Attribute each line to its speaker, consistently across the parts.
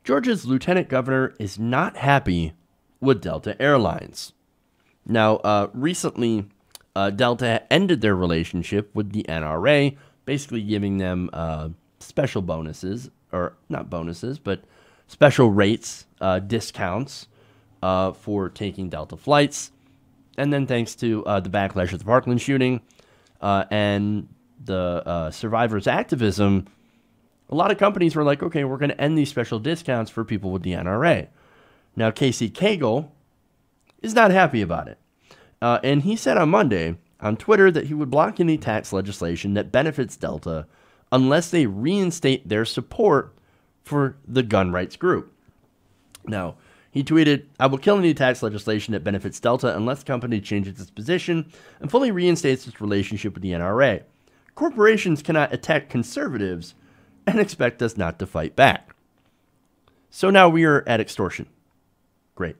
Speaker 1: Georgia's lieutenant governor is not happy with Delta Airlines. Now, recently, Delta ended their relationship with the NRA, basically giving them special bonuses, or not bonuses, but special rates, discounts for taking Delta flights. And then thanks to the backlash of the Parkland shooting and the survivors' activism, a lot of companies were like, okay, we're going to end these special discounts for people with the NRA. Now, Casey Cagle is not happy about it. And he said on Monday on Twitter that he would block any tax legislation that benefits Delta unless they reinstate their support for the gun rights group. Now, he tweeted, "I will kill any tax legislation that benefits Delta unless the company changes its position and fully reinstates its relationship with the NRA. Corporations cannot attack conservatives and expect us not to fight back." So now we are at extortion. Great.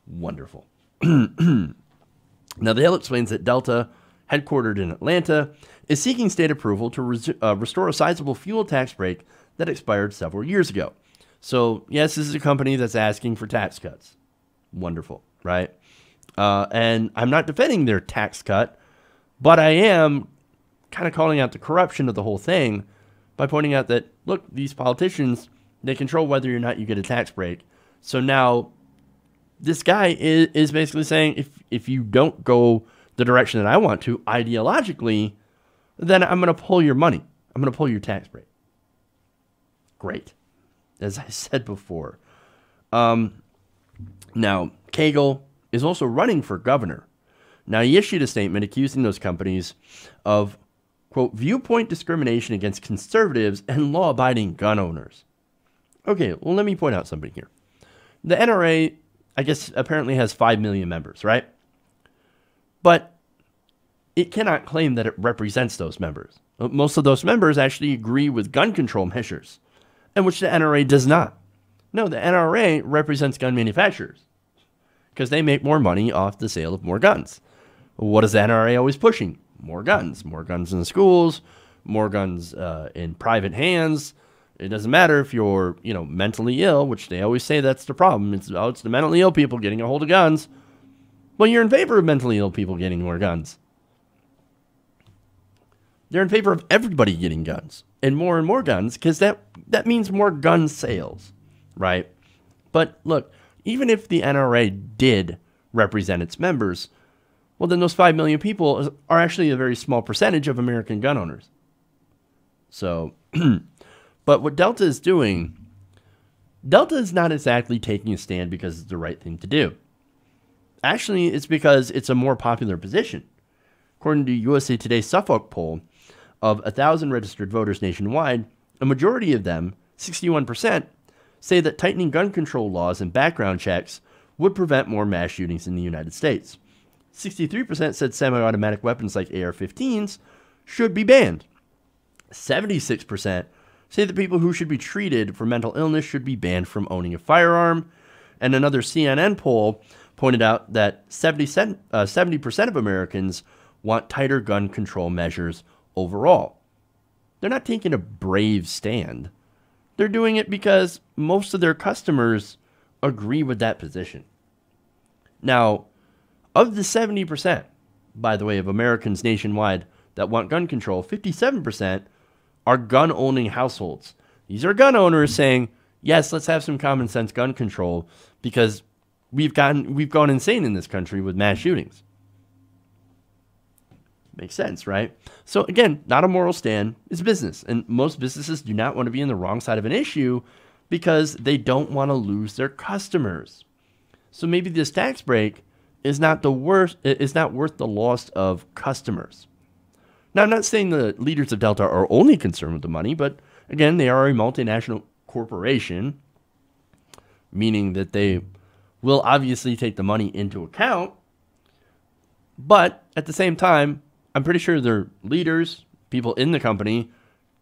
Speaker 1: Wonderful. Now, the Hill explains that Delta, headquartered in Atlanta, is seeking state approval to restore a sizable fuel tax break that expired several years ago. So, yes, this is a company that's asking for tax cuts. Wonderful, right? And I'm not defending their tax cut, but I am kind of calling out the corruption of the whole thing by pointing out that, look, these politicians, they control whether or not you get a tax break. So now this guy is basically saying, if you don't go the direction that I want to ideologically, then I'm going to pull your money. I'm going to pull your tax break. Great. As I said before. Now, Cagle is also running for governor. Now, he issued a statement accusing those companies of, quote, viewpoint discrimination against conservatives and law-abiding gun owners. Okay, well, let me point out something here. The NRA, I guess, apparently has 5 million members, right? But it cannot claim that it represents those members. Most of those members actually agree with gun control measures, and which the NRA does not. No, the NRA represents gun manufacturers because they make more money off the sale of more guns. What is the NRA always pushing? More guns in the schools, more guns in private hands. It doesn't matter if you're, mentally ill, which they always say that's the problem. It's the mentally ill people getting a hold of guns. Well, you're in favor of mentally ill people getting more guns. They're in favor of everybody getting guns and more guns because that means more gun sales, right? But look, even if the NRA did represent its members, well, then those 5 million people are actually a very small percentage of American gun owners. So, but what Delta is doing, Delta is not exactly taking a stand because it's the right thing to do. Actually, it's because it's a more popular position. According to USA Today's Suffolk poll, of 1,000 registered voters nationwide, a majority of them, 61%, say that tightening gun control laws and background checks would prevent more mass shootings in the United States. 63% said semi-automatic weapons like AR-15s should be banned. 76% say that people who should be treated for mental illness should be banned from owning a firearm. And another CNN poll pointed out that 70% of Americans want tighter gun control measures overall. They're not taking a brave stand. They're doing it because most of their customers agree with that position. Now, of the 70%, by the way, of Americans nationwide that want gun control, 57% are gun-owning households. These are gun owners saying, yes, let's have some common sense gun control because we've gone insane in this country with mass shootings. Makes sense, right? So again, not a moral stand. It's business. And most businesses do not want to be on the wrong side of an issue because they don't want to lose their customers. So maybe this tax break is not worth the loss of customers. Now, I'm not saying the leaders of Delta are only concerned with the money, but again, they are a multinational corporation, meaning that they will obviously take the money into account. But at the same time, I'm pretty sure their leaders, people in the company,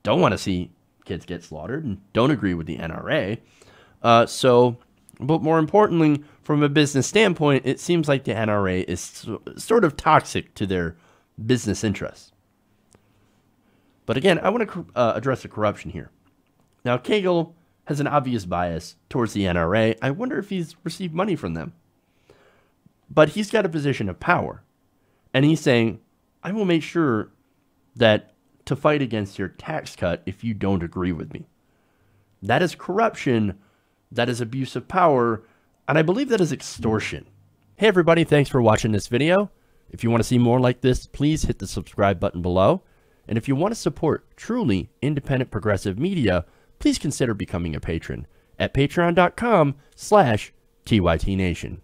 Speaker 1: don't want to see kids get slaughtered and don't agree with the NRA. But more importantly, from a business standpoint, it seems like the NRA is sort of toxic to their business interests. But again, I want to address the corruption here. Now, Cagle has an obvious bias towards the NRA. I wonder if he's received money from them. But he's got a position of power. And he's saying, I will make sure that to fight against your tax cut if you don't agree with me. That is corruption. That is abuse of power. And I believe that is extortion. Hey, everybody. Thanks for watching this video. If you want to see more like this, please hit the subscribe button below. And if you want to support truly independent progressive media, please consider becoming a patron at patreon.com/TYTNation.